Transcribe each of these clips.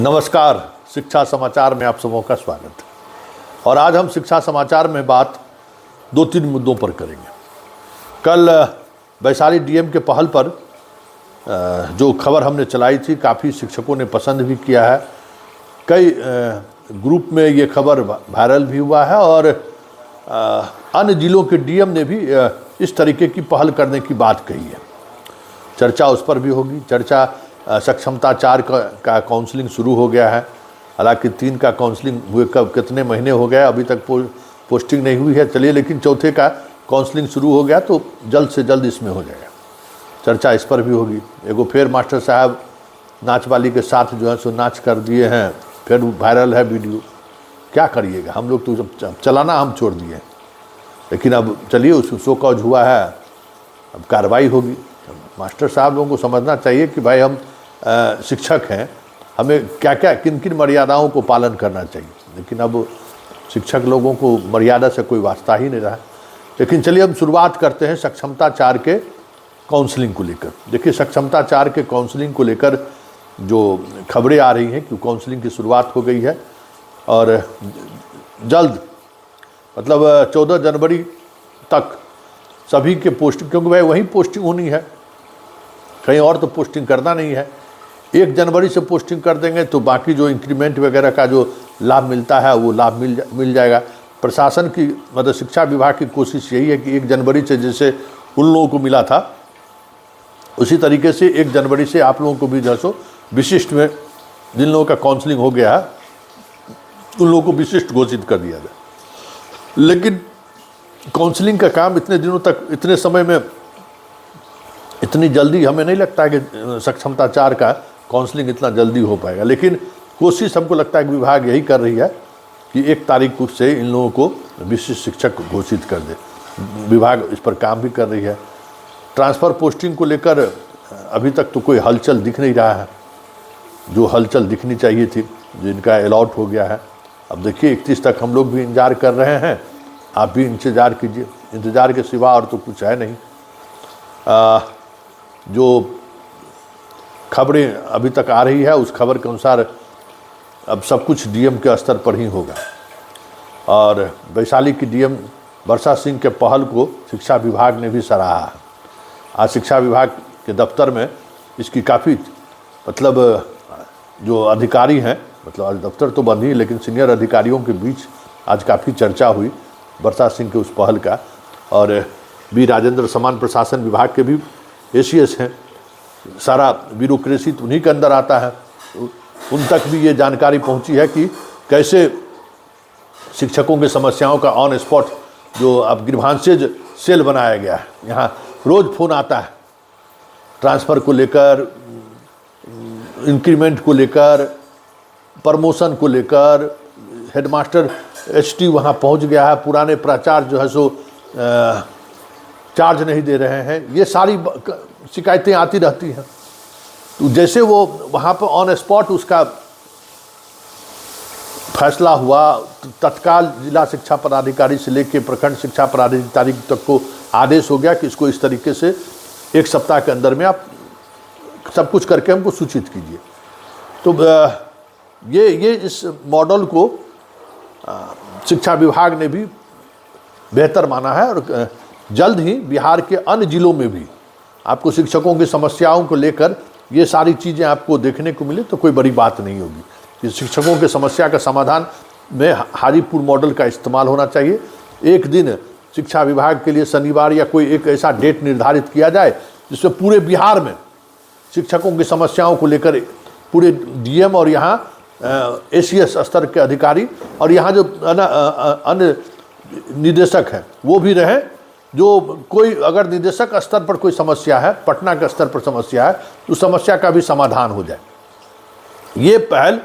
नमस्कार, शिक्षा समाचार में आप सबों का स्वागत है। और आज हम शिक्षा समाचार में बात दो तीन मुद्दों पर करेंगे। कल वैशाली डीएम के पहल पर जो खबर हमने चलाई थी, काफ़ी शिक्षकों ने पसंद भी किया है। कई ग्रुप में ये खबर वायरल भी हुआ है और अन्य जिलों के डीएम ने भी इस तरीके की पहल करने की बात कही है। चर्चा उस पर भी होगी। चर्चा सक्षमता 4 का काउंसलिंग शुरू हो गया है। हालांकि 3 का काउंसलिंग हुए कब कितने महीने हो गए, अभी तक पोस्टिंग नहीं हुई है। चलिए, लेकिन चौथे का काउंसलिंग शुरू हो गया तो जल्द से जल्द इसमें हो जाएगा। चर्चा इस पर भी होगी। एगो फिर मास्टर साहब नाच वाली के साथ जो है सो नाच कर दिए हैं, फिर वायरल है वीडियो। क्या करिएगा, हम लोग तो जब चलाना हम छोड़ दिए हैं। लेकिन अब चलिए, उस शो कॉज हुआ है, अब कार्रवाई होगी। मास्टर साहब लोगों को समझना चाहिए कि भाई हम शिक्षक हैं, हमें क्या क्या किन किन मर्यादाओं को पालन करना चाहिए। लेकिन अब शिक्षक लोगों को मर्यादा से कोई वास्ता ही नहीं रहा। लेकिन चलिए हम शुरुआत करते हैं सक्षमता 4 के काउंसलिंग को लेकर। देखिए, सक्षमता 4 के काउंसलिंग को लेकर जो खबरें आ रही हैं कि काउंसलिंग की शुरुआत हो गई है और जल्द मतलब 14 जनवरी तक सभी के पोस्टिंग, क्योंकि भाई वहीं पोस्टिंग होनी है, कहीं और तो पोस्टिंग करना नहीं है। 1 जनवरी से पोस्टिंग कर देंगे तो बाकी जो इंक्रीमेंट वगैरह का जो लाभ मिलता है वो लाभ मिल जाएगा। प्रशासन की मतलब शिक्षा विभाग की कोशिश यही है कि 1 जनवरी से जैसे उन लोगों को मिला था उसी तरीके से 1 जनवरी से आप लोगों को भी जो सो विशिष्ट में जिन लोगों का काउंसलिंग हो गया है उन लोगों को विशिष्ट घोषित कर दिया जाए। लेकिन काउंसलिंग का काम इतने दिनों तक, इतने समय में, इतनी जल्दी हमें नहीं लगता है कि सक्षमता 4 का काउंसलिंग इतना जल्दी हो पाएगा। लेकिन कोशिश हमको लगता है कि विभाग यही कर रही है कि 1 तारीख से इन लोगों को विशिष्ट शिक्षक घोषित कर दे। विभाग इस पर काम भी कर रही है। ट्रांसफ़र पोस्टिंग को लेकर अभी तक तो कोई हलचल दिख नहीं रहा है, जो हलचल दिखनी चाहिए थी, जिनका अलॉट हो गया है। अब देखिए, 31 तक हम लोग भी इंतजार कर रहे हैं, आप भी इंतज़ार कीजिए। इंतज़ार के सिवा और तो कुछ है नहीं। जो खबरें अभी तक आ रही है उस खबर के अनुसार अब सब कुछ डीएम के स्तर पर ही होगा। और वैशाली की डीएम वर्षा सिंह के पहल को शिक्षा विभाग ने भी सराहा है। आज शिक्षा विभाग के दफ्तर में इसकी काफ़ी मतलब जो अधिकारी हैं, मतलब आज दफ्तर तो बंद ही, लेकिन सीनियर अधिकारियों के बीच आज काफ़ी चर्चा हुई वर्षा सिंह के उस पहल का। और बी राजेंद्र समान प्रशासन विभाग के भी एसीएस हैं, सारा ब्यूरोक्रेसी तो उन्हीं के अंदर आता है। उन तक भी ये जानकारी पहुंची है कि कैसे शिक्षकों की समस्याओं का ऑन स्पॉट जो अब ग्रीवांसेज सेल बनाया गया है। यहाँ रोज़ फ़ोन आता है ट्रांसफ़र को लेकर, इंक्रीमेंट को लेकर, प्रमोशन को लेकर। हेडमास्टर एसटी वहाँ पहुँच गया है, पुराने प्राचार्य जो है सो चार्ज नहीं दे रहे हैं। ये सारी शिकायतें आती रहती हैं। तो जैसे वो वहाँ पर ऑन स्पॉट उसका फैसला हुआ, तत्काल जिला शिक्षा पदाधिकारी से लेकर प्रखंड शिक्षा पदाधिकारी तक को आदेश हो गया कि इसको इस तरीके से 1 सप्ताह के अंदर में आप सब कुछ करके हमको सूचित कीजिए। तो ये इस मॉडल को शिक्षा विभाग ने भी बेहतर माना है और जल्द ही बिहार के अन्य जिलों में भी आपको शिक्षकों की समस्याओं को लेकर ये सारी चीज़ें आपको देखने को मिले तो कोई बड़ी बात नहीं होगी। कि शिक्षकों की समस्या का समाधान में हाजीपुर मॉडल का इस्तेमाल होना चाहिए। एक दिन शिक्षा विभाग के लिए शनिवार या कोई एक ऐसा डेट निर्धारित किया जाए जिसमें पूरे बिहार में शिक्षकों की समस्याओं को लेकर पूरे डीएम और यहाँ एसीएस स्तर के अधिकारी और यहाँ जो अन्य निदेशक हैं वो भी रहें। जो कोई अगर निदेशक स्तर पर कोई समस्या है, पटना के स्तर पर समस्या है, तो समस्या का भी समाधान हो जाए। ये पहल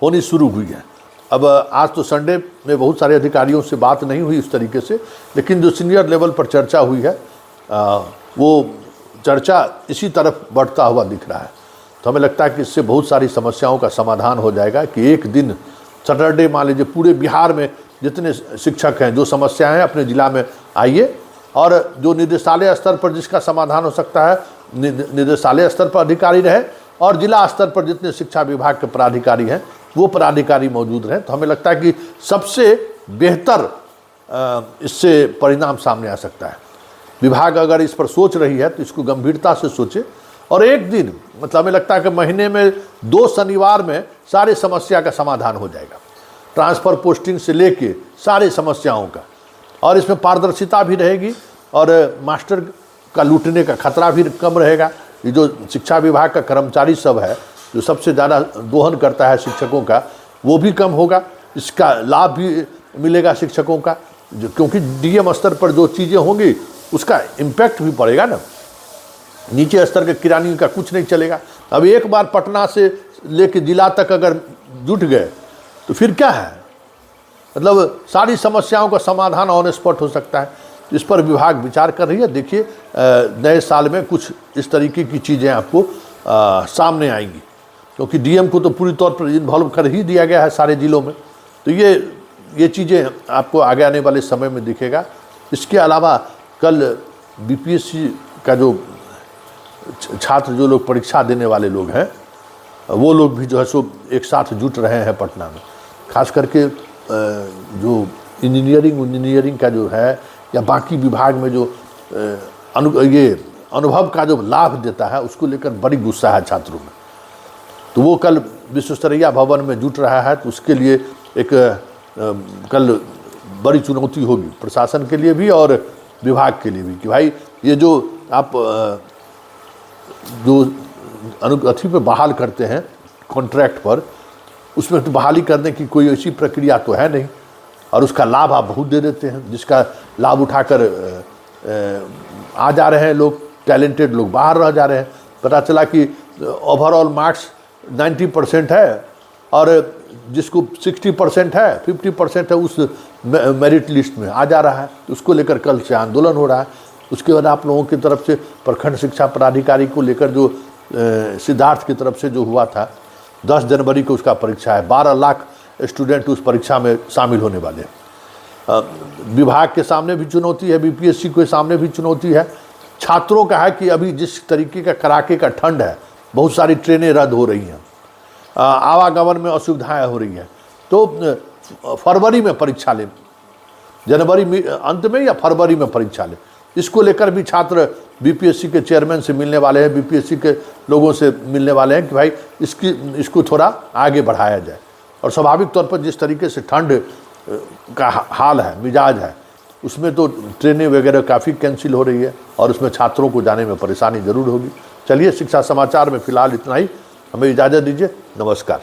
होनी शुरू हुई है। अब आज तो संडे में बहुत सारे अधिकारियों से बात नहीं हुई उस तरीके से, लेकिन जो सीनियर लेवल पर चर्चा हुई है वो चर्चा इसी तरफ बढ़ता हुआ दिख रहा है। तो हमें लगता है कि इससे बहुत सारी समस्याओं का समाधान हो जाएगा कि एक दिन सैटरडे मान लीजिए पूरे बिहार में जितने शिक्षक हैं, जो समस्याएं हैं अपने ज़िला में आइए और जो निदेशालय स्तर पर जिसका समाधान हो सकता है निदेशालय स्तर पर अधिकारी रहे और जिला स्तर पर जितने शिक्षा विभाग के पदाधिकारी हैं वो पदाधिकारी मौजूद रहें, तो हमें लगता है कि सबसे बेहतर इससे परिणाम सामने आ सकता है। विभाग अगर इस पर सोच रही है तो इसको गंभीरता से सोचे, और एक दिन मतलब हमें लगता है कि महीने में 2 शनिवार में सारी समस्या का समाधान हो जाएगा, ट्रांसफ़र पोस्टिंग से लेके सारी समस्याओं का, और इसमें पारदर्शिता भी रहेगी और मास्टर का लूटने का खतरा भी कम रहेगा। ये जो शिक्षा विभाग का कर्मचारी सब है जो सबसे ज़्यादा दोहन करता है शिक्षकों का, वो भी कम होगा, इसका लाभ भी मिलेगा शिक्षकों का, क्योंकि डीएम स्तर पर जो चीज़ें होंगी उसका इम्पैक्ट भी पड़ेगा ना। नीचे स्तर के किरानी का कुछ नहीं चलेगा। अब एक बार पटना से लेके जिला तक अगर जुट गए तो फिर क्या है, मतलब सारी समस्याओं का समाधान ऑन स्पॉट हो सकता है। इस पर विभाग विचार कर रही है। देखिए नए साल में कुछ इस तरीके की चीज़ें आपको सामने आएंगी, क्योंकि डीएम को तो पूरी तौर पर इन्वॉल्व कर ही दिया गया है सारे जिलों में, तो ये चीज़ें आपको आगे आने वाले समय में दिखेगा। इसके अलावा कल बीपीएससी का जो छात्र जो लोग परीक्षा देने वाले लोग हैं वो लोग भी जो है सो एक साथ जुट रहे हैं पटना में। खास करके जो इंजीनियरिंग का जो है या बाकी विभाग में जो ये अनुभव का जो लाभ देता है उसको लेकर बड़ी गुस्सा है छात्रों में, तो वो कल विश्वेश्वरैया भवन में जुट रहा है। तो उसके लिए एक कल बड़ी चुनौती होगी प्रशासन के लिए भी और विभाग के लिए भी कि भाई ये जो आप जो अथी पर बहाल करते हैं कॉन्ट्रैक्ट पर, उसमें तो बहाली करने की कोई ऐसी प्रक्रिया तो है नहीं, और उसका लाभ आप बहुत दे देते हैं, जिसका लाभ उठाकर आ जा रहे हैं लोग, टैलेंटेड लोग बाहर रह जा रहे हैं। पता चला कि ओवरऑल मार्क्स 90% है और जिसको 60% है 50% है उस मेरिट लिस्ट में आ जा रहा है, उसको लेकर कल से आंदोलन हो रहा है। उसके बाद आप लोगों की तरफ से प्रखंड शिक्षा पदाधिकारी को लेकर जो सिद्धार्थ की तरफ से जो हुआ था 10 जनवरी को उसका परीक्षा है, 12 लाख स्टूडेंट उस परीक्षा में शामिल होने वाले हैं। विभाग के सामने भी चुनौती है, बीपीएससी के सामने भी चुनौती है, छात्रों का है कि अभी जिस तरीके का कड़ाके का ठंड है, बहुत सारी ट्रेनें रद्द हो रही हैं, आवागमन में असुविधाएं हो रही हैं, तो फरवरी में परीक्षा लें, जनवरी अंत में या फरवरी में परीक्षा लें। इसको लेकर भी छात्र बीपीएससी के चेयरमैन से मिलने वाले हैं, बीपीएससी के लोगों से मिलने वाले हैं कि भाई इसको थोड़ा आगे बढ़ाया जाए। और स्वाभाविक तौर पर जिस तरीके से ठंड का हाल है, मिजाज है, उसमें तो ट्रेनें वगैरह काफ़ी कैंसिल हो रही है और उसमें छात्रों को जाने में परेशानी ज़रूर होगी। चलिए शिक्षा समाचार में फ़िलहाल इतना ही, हमें इजाज़त दीजिए, नमस्कार।